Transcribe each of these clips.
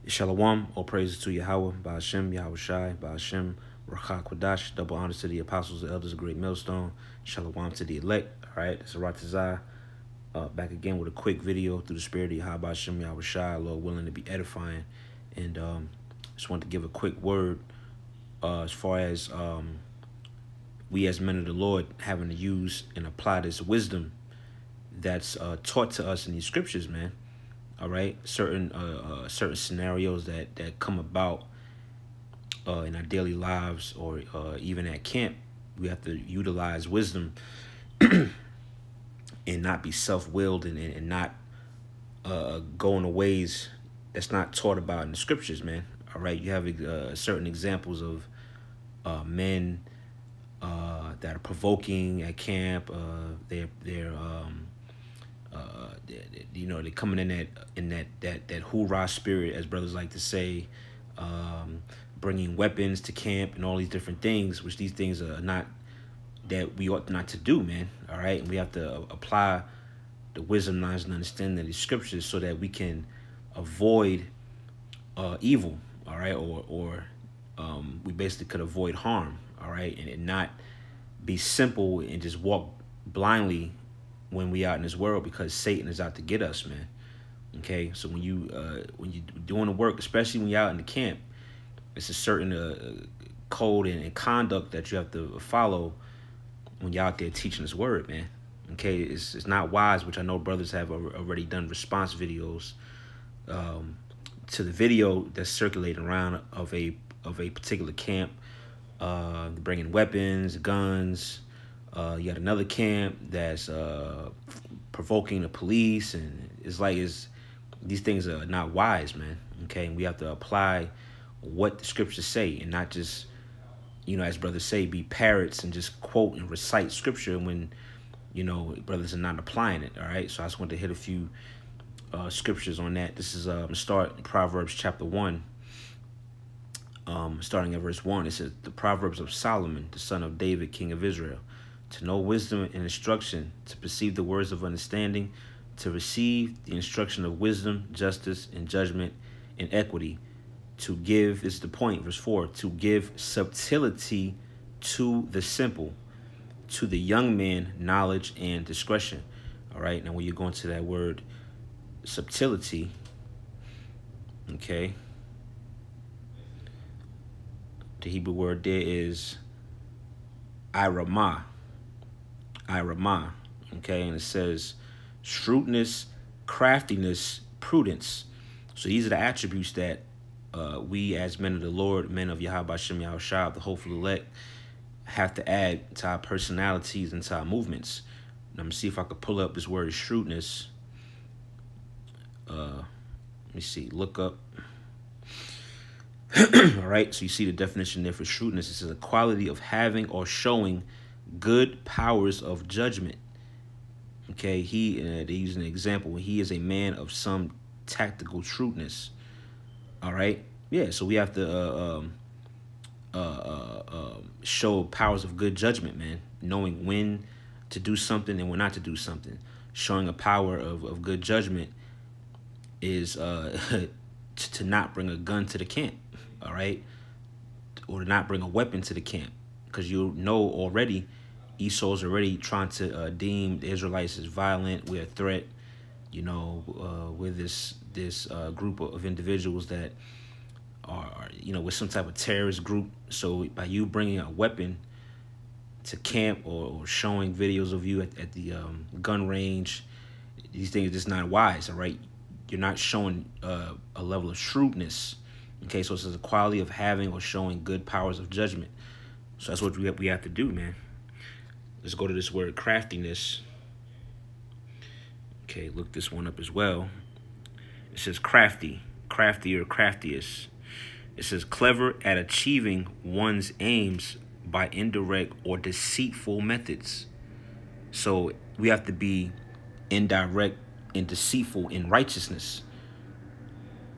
Shalom, all praises to Yahweh, Ba'ashem, Yahweh Shai, Ba'ashem, Rakha Kodash, double honors to the apostles, the elders, of great millstone, Shalom to the elect. All right, it's Aratazai, back again with a quick video through the spirit of Yahweh, Ba'ashem, Yahweh Shai, Lord willing to be edifying. And just wanted to give a quick word as far as we as men of the Lord having to use and apply this wisdom that's taught to us in these scriptures, man. All right, certain scenarios that come about in our daily lives, or even at camp, we have to utilize wisdom and not be self-willed and not go in the ways that's not taught about in the scriptures, man. All right, you have certain examples of men that are provoking at camp. They're coming in that hoorah spirit, as brothers like to say, bringing weapons to camp and all these different things, which these things are not that we ought not to do, man. All right, and we have to apply the wisdom, knowledge, and understanding of these scriptures so that we can avoid evil. All right, or we basically could avoid harm. All right, and not be simple and just walk blindly when we out in this world, because Satan is out to get us, man. Okay, so when you doing the work, especially when you're out in the camp, it's a certain code and conduct that you have to follow when you're out there teaching this word, man. Okay, it's not wise, which I know brothers have already done response videos to the video that's circulating around of a particular camp, bringing weapons, guns. You got another camp that's provoking the police, and these things are not wise, man. Okay, and we have to apply what the scriptures say, and not just, as brothers say, be parrots and just quote and recite scripture when, brothers are not applying it. All right, so I just want to hit a few scriptures on that. This is start in Proverbs chapter 1. Starting at verse 1, it says, the Proverbs of Solomon, the son of David, king of Israel, to know wisdom and instruction, to perceive the words of understanding, to receive the instruction of wisdom, justice, and judgment, and equity, to give, this is the point, verse 4, to give subtility to the simple, to the young man knowledge and discretion. All right, now when you go into that word subtility, okay, the Hebrew word there is iramah, okay, and it says shrewdness, craftiness, prudence. So these are the attributes that we as men of the Lord, men of Yahweh Shem Yahweh Shai, the hopeful elect, have to add to our personalities and to our movements. And I'm gonna see if I could pull up this word shrewdness. Let me see, look up. All right, so you see the definition there for shrewdness. It says a quality of having or showing good powers of judgment. Okay, they use an example when he is a man of some tactical shrewdness. All right, yeah, so we have to show powers of good judgment, man, knowing when to do something and when not to do something. Showing a power of good judgment is to not bring a gun to the camp, all right, or to not bring a weapon to the camp, because already Esau's already trying to deem the Israelites as violent. We're a threat, we're this group of individuals that are with some type of terrorist group. So by you bringing a weapon to camp or showing videos of you at the gun range, these things are just not wise, all right? You're not showing a level of shrewdness. Okay, so it says a quality of having or showing good powers of judgment. So that's what we have to do, man. Let's go to this word craftiness. Okay, look this one up as well. It says crafty, crafty or craftiest. It says clever at achieving one's aims by indirect or deceitful methods. So we have to be indirect and deceitful in righteousness.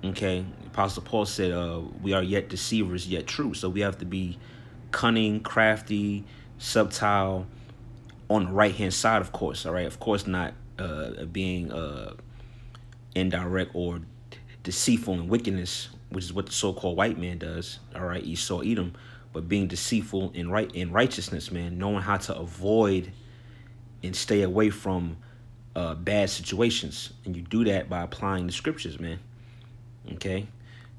Okay, Apostle Paul said, we are yet deceivers, yet true. So we have to be cunning, crafty, subtle, on the right-hand side, of course, all right? Of course not being indirect or deceitful and wickedness, which is what the so-called white man does. All right, Esau, Edom, but being deceitful in righteousness, man, knowing how to avoid and stay away from bad situations, and you do that by applying the scriptures, man. Okay,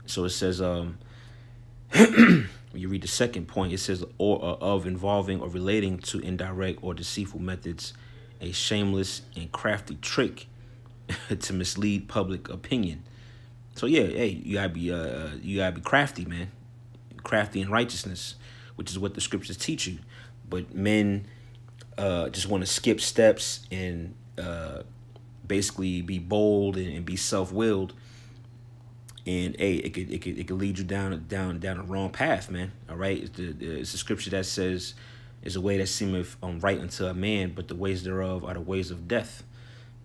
so it says, when you read the second point, it says, or of involving or relating to indirect or deceitful methods, a shameless and crafty trick to mislead public opinion. So yeah, hey, you gotta be crafty, man, crafty in righteousness, which is what the scriptures teach you. But men just want to skip steps and basically be bold and be self-willed. And hey, it could lead you down the wrong path, man. All right, it's the scripture that says, "Is a way that seemeth right unto a man, but the ways thereof are the ways of death."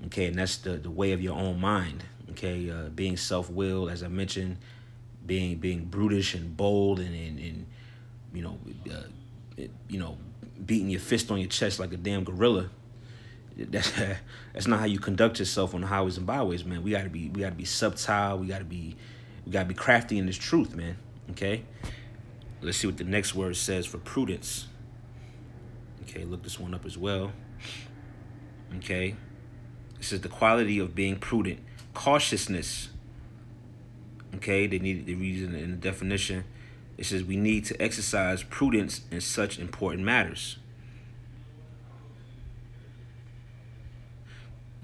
Okay, and that's the way of your own mind. Okay, being self-willed, as I mentioned, being brutish and bold, and beating your fist on your chest like a damn gorilla. That's not how you conduct yourself on the highways and byways, man. We gotta be subtle. We gotta be crafty in this truth, man. Okay. Let's see what the next word says for prudence. Okay, look this one up as well. Okay. This is the quality of being prudent. Cautiousness. Okay, they need the reason in the definition. It says we need to exercise prudence in such important matters.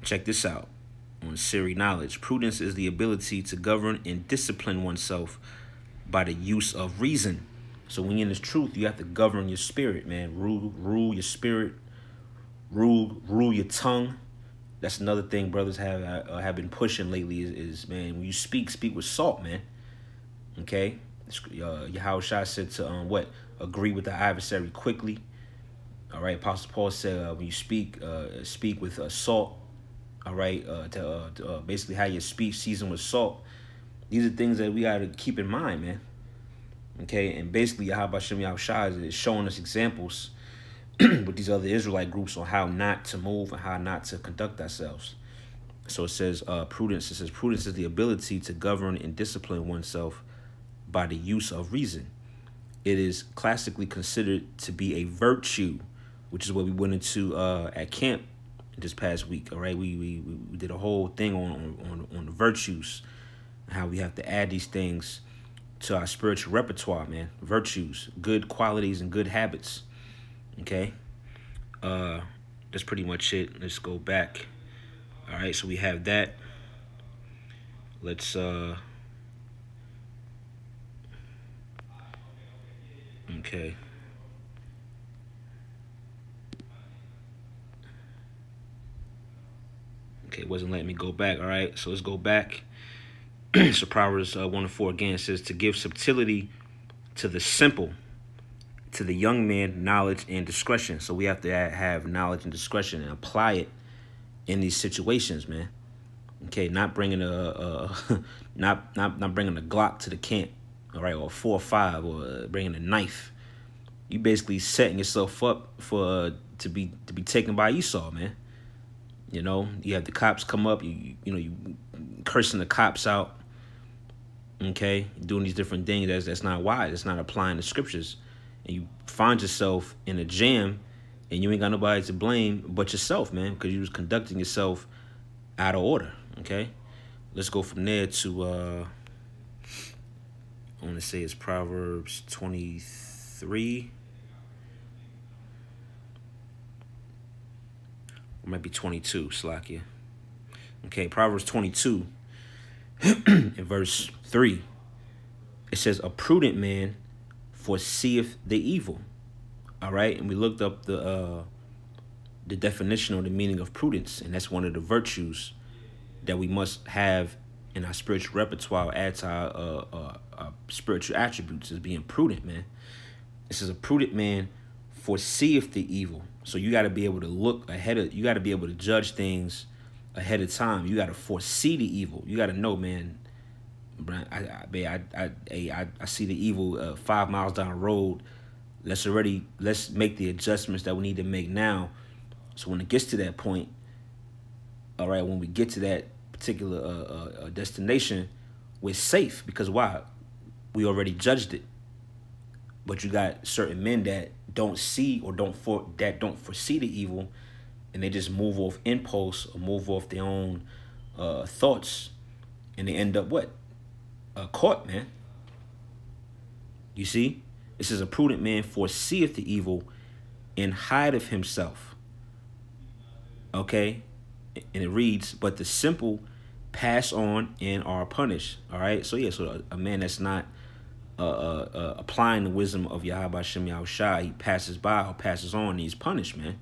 Check this out on Siri knowledge. Prudence is the ability to govern and discipline oneself by the use of reason. So when you're in this truth, you have to govern your spirit, man. Rule your spirit. Rule your tongue. That's another thing brothers have been pushing lately is man, when you speak with salt, man. Okay? Yahushua said to agree with the adversary quickly. All right, Apostle Paul said when you speak with salt. All right, to basically have your speech seasoned with salt. These are things that we got to keep in mind, man. Okay, and basically Yahweh Shem Yahushua is showing us examples with these other Israelite groups on how not to move and how not to conduct ourselves. So it says prudence. It says prudence is the ability to govern and discipline oneself by the use of reason. It is classically considered to be a virtue, which is what we went into at camp this past week. All right, we did a whole thing on the virtues, how we have to add these things to our spiritual repertoire, man. Virtues, good qualities and good habits. Okay, that's pretty much it. Let's go back. All right, so we have that. Let's okay. Okay, it wasn't letting me go back. All right, so let's go back. So Proverbs 1:4 again says to give subtlety to the simple, to the young man knowledge and discretion. So we have to have knowledge and discretion and apply it in these situations, man. Okay, not bringing not bringing a Glock to the camp, all right, or 4.5, or bringing a knife. You basically setting yourself up for to be taken by Esau, man. You know, you have the cops come up, you cursing the cops out. Okay, doing these different things that's not wise. It's not applying the scriptures, and you find yourself in a jam, and you ain't got nobody to blame but yourself, man, because you was conducting yourself out of order. Okay, let's go from there to I want to say it's Proverbs 23. Or might be 22, Slakia. Okay, Proverbs 22 in verse 3. It says, a prudent man foreseeth the evil. All right, and we looked up the definition or the meaning of prudence, and that's one of the virtues that we must have in our spiritual repertoire, add to our spiritual attributes, as being prudent, man. It says, a prudent man foreseeth the evil. So you got to be able to look ahead of, you got to be able to judge things ahead of time. You got to foresee the evil. You got to know, man, I see the evil 5 miles down the road. Let's make the adjustments that we need to make now. So when it gets to that point, all right, when we get to that particular destination, we're safe. Because why? We already judged it. But you got certain men that don't see or don't foresee the evil, and they just move off impulse or move off their own thoughts, and they end up what? Caught, man. You see? This is a prudent man foreseeth the evil and hideth himself. Okay? And it reads, but the simple pass on and are punished. All right? So, yeah, so a man that's not applying the wisdom of Yahweh Shem Yahushua, he passes by or passes on, and he's punished, man.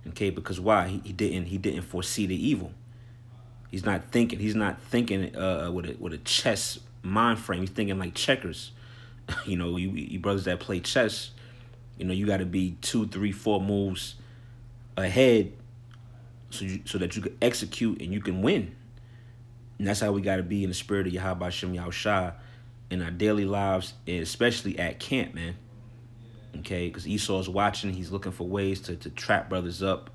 Okay? Because why? He didn't foresee the evil. He's not thinking with a chess mind frame. He's thinking like checkers. You know, you brothers that play chess, you know, you got to be 2, 3, 4 moves ahead so that you can execute and you can win. And that's how we got to be in the spirit of Yahweh Shem Yahushua in our daily lives, and especially at camp, man. Okay, because Esau's watching. He's looking for ways to trap brothers up.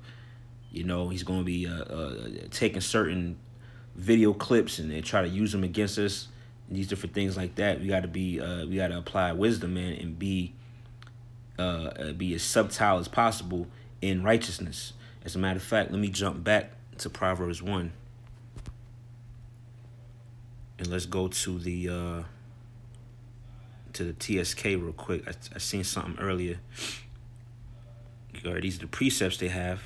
You know, he's going to be taking certain video clips and try to use them against us. And these different things like that. We got to apply wisdom, man, and be as subtle as possible in righteousness. As a matter of fact, let me jump back to Proverbs 1. And let's go to the TSK real quick. I seen something earlier. These are the precepts they have.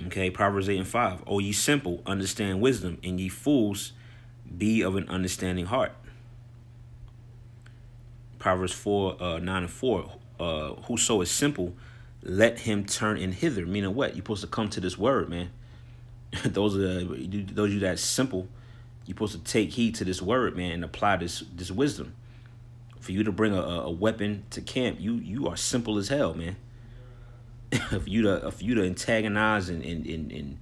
Okay, Proverbs 8 and 5. O ye simple, understand wisdom, and ye fools, be of an understanding heart. Proverbs 4, 9 and 4. Whoso is simple, let him turn in hither. Meaning what? You're supposed to come to this word, man. those of you that's simple, you're supposed to take heed to this word, man, and apply this wisdom. For you to bring a weapon to camp, you are simple as hell, man. For you to antagonize and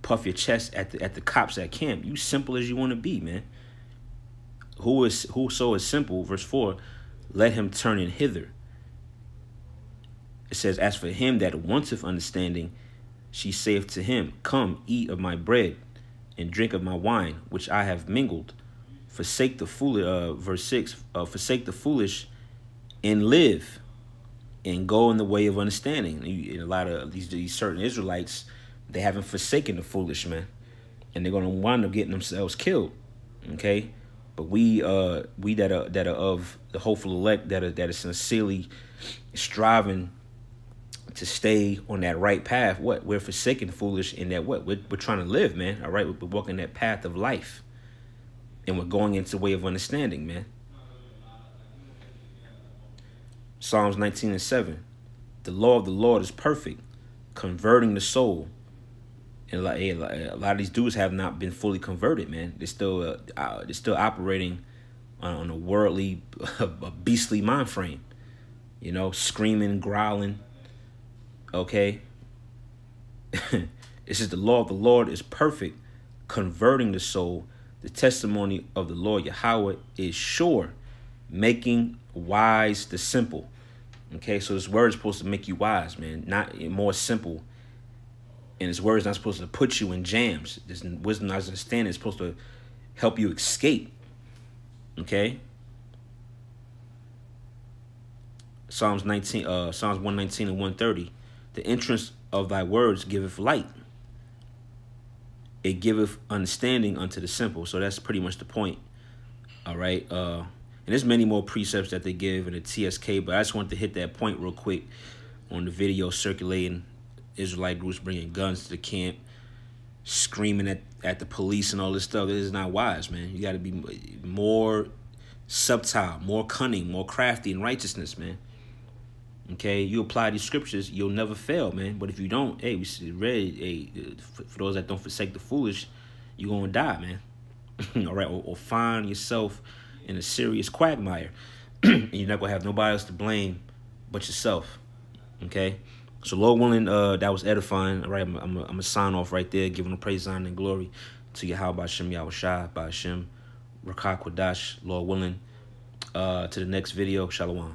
puff your chest at the cops at camp, you simple as you want to be, man. Whoso is simple, verse 4, let him turn in hither. It says, as for him that wanteth understanding, she saith to him, come, eat of my bread, and drink of my wine, which I have mingled. Forsake the foolish, verse 6, forsake the foolish, and live, and go in the way of understanding. And a lot of these certain Israelites, they haven't forsaken the foolish, man, and they're going to wind up getting themselves killed. Okay, but we that are of the hopeful elect, that are sincerely striving to stay on that right path, we're forsaking the foolish, in that we're trying to live, man. All right, we're walking that path of life, and we're going into the way of understanding, man. Psalms 19 and 7. The law of the Lord is perfect, converting the soul. And a lot of these dudes have not been fully converted, man. They're still operating on a worldly, a beastly mind frame. You know, screaming, growling. Okay. It says the law of the Lord is perfect, converting the soul. The testimony of the Lord Yahweh is sure, making wise the simple. Okay, so this word is supposed to make you wise, man, not more simple. And this word is not supposed to put you in jams. This wisdom, as I understand, is supposed to help you escape. Okay. Psalms 119 and 130. The entrance of thy words giveth light. It giveth understanding unto the simple. So that's pretty much the point. All right. And there's many more precepts that they give in the TSK, but I just wanted to hit that point real quick on the video circulating. Israelite groups bringing guns to the camp, screaming at the police and all this stuff. This is not wise, man. You got to be more subtle, more cunning, more crafty in righteousness, man. Okay, you apply these scriptures, you'll never fail, man. But if you don't, hey, we read, hey, for those that don't forsake the foolish, you're going to die, man. All right, or find yourself in a serious quagmire. And you're not going to have nobody else to blame but yourself. Okay? So, Lord willing, that was edifying. All right, I'm going to sign off right there, giving the praise, honor, and glory to Yahweh Shem Yahushua, by Hashem, Rakak Wadash, Lord willing. To the next video, Shalom.